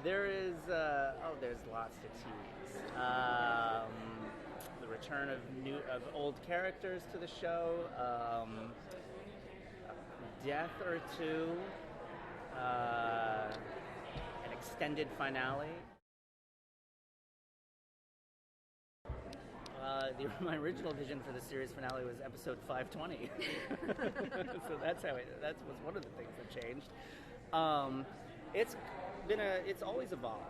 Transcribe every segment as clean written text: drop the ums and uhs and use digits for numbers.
There is, there's lots to tease. The return of old characters to the show, death or two, an extended finale. My original vision for the series finale was episode 520, so that was one of the things that changed. It's always evolved.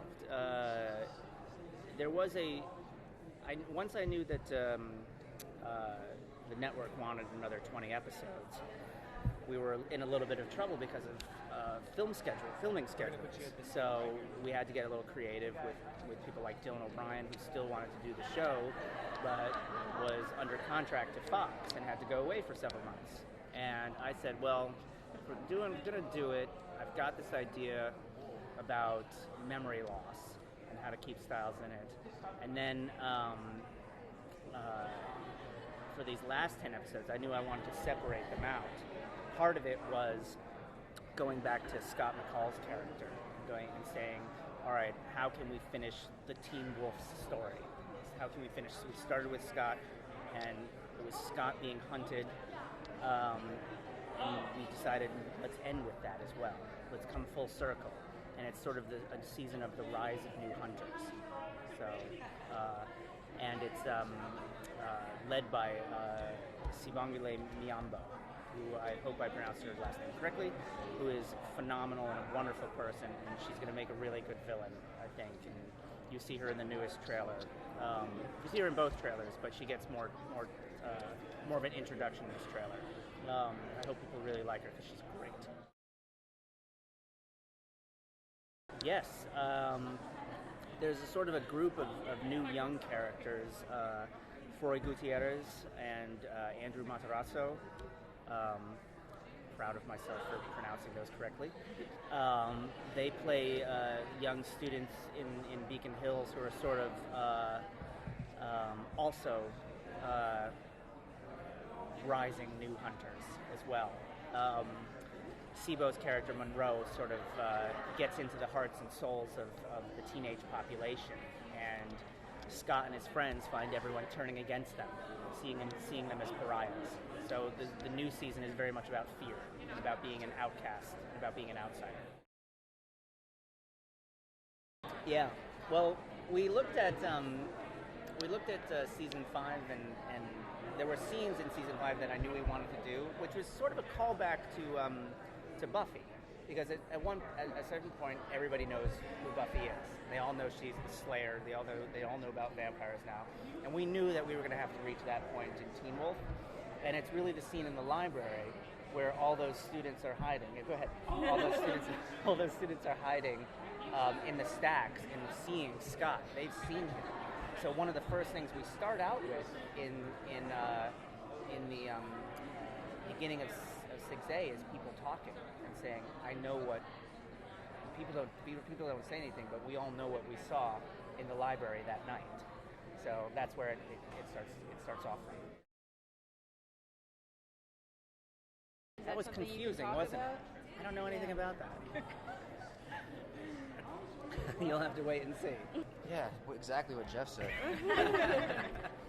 Once I knew that the network wanted another 20 episodes, we were in a little bit of trouble because of filming schedules. So we had to get a little creative with people like Dylan O'Brien, who still wanted to do the show, but was under contract to Fox and had to go away for several months. And I said, well, if we're going to do it, I've got this idea about memory loss and how to keep styles in it. And then for these last 10 episodes, I knew I wanted to separate them out. Part of it was going back to Scott McCall's character, going and saying, all right, how can we finish the Teen Wolf's story? How can we finish? So we started with Scott, and it was Scott being hunted. And we decided, let's end with that as well. Let's come full circle. And it's sort of a season of the rise of new hunters. So, and it's led by Sibongile Miambo, who I hope I pronounced her last name correctly, who is phenomenal and a wonderful person, and she's going to make a really good villain, I think. And you see her in the newest trailer. You see her in both trailers, but she gets more of an introduction in this trailer. I hope people really like her because she's great. Yes, there's a sort of a group of new young characters, Froy Gutierrez and Andrew Matarazzo. Proud of myself for pronouncing those correctly. They play young students in Beacon Hills who are sort of also rising new hunters as well. Sibo's character, Monroe, sort of gets into the hearts and souls of the teenage population, and Scott and his friends find everyone turning against them, seeing them as pariahs. So the new season is very much about fear, about being an outcast, about being an outsider. Yeah, well, we looked at season 5, and there were scenes in season 5 that I knew we wanted to do, which was sort of a callback to Buffy, because at a certain point everybody knows who Buffy is. They all know she's the Slayer. They all know about vampires now, and we knew that we were going to have to reach that point in Teen Wolf. And it's really the scene in the library where all those students are hiding. Yeah, go ahead. All those students are hiding in the stacks and seeing Scott. They've seen him. So one of the first things we start out with in the beginning of 6A is people talking and saying, "I know what." People don't say anything, but we all know what we saw in the library that night. So that's where it starts off. That was confusing, wasn't it? I don't know anything about that. You'll have to wait and see. Yeah, exactly what Jeff said.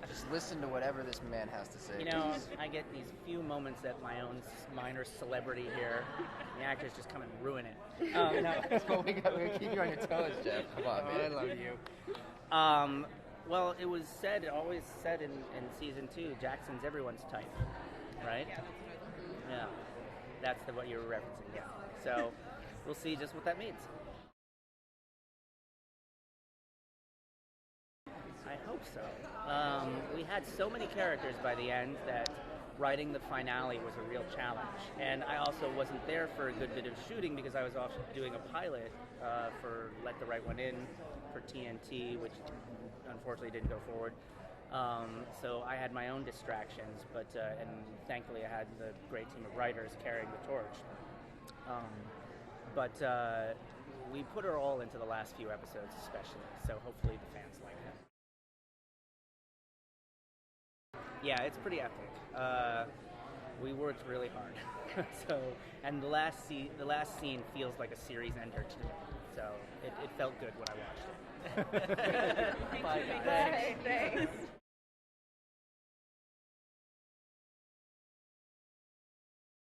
Just listen to whatever this man has to say. You know, I get these few moments at my own minor celebrity here. The actors just come and ruin it. No. We'll keep you on your toes, Jeff. Come on, man. I love you. Well, it was always said in season 2, Jackson's everyone's type, right? Yeah, that's what you were referencing, yeah. So we'll see just what that means. I hope so. We had so many characters by the end that writing the finale was a real challenge. And I also wasn't there for a good bit of shooting because I was off doing a pilot for Let the Right One In for TNT, which unfortunately didn't go forward. So I had my own distractions, but and thankfully I had the great team of writers carrying the torch. But we put her all into the last few episodes especially, so hopefully the fans like it. Yeah, it's pretty epic. we worked really hard. So, and the last scene feels like a series ender to me. So it felt good when I watched it. Bye, guys. Thanks.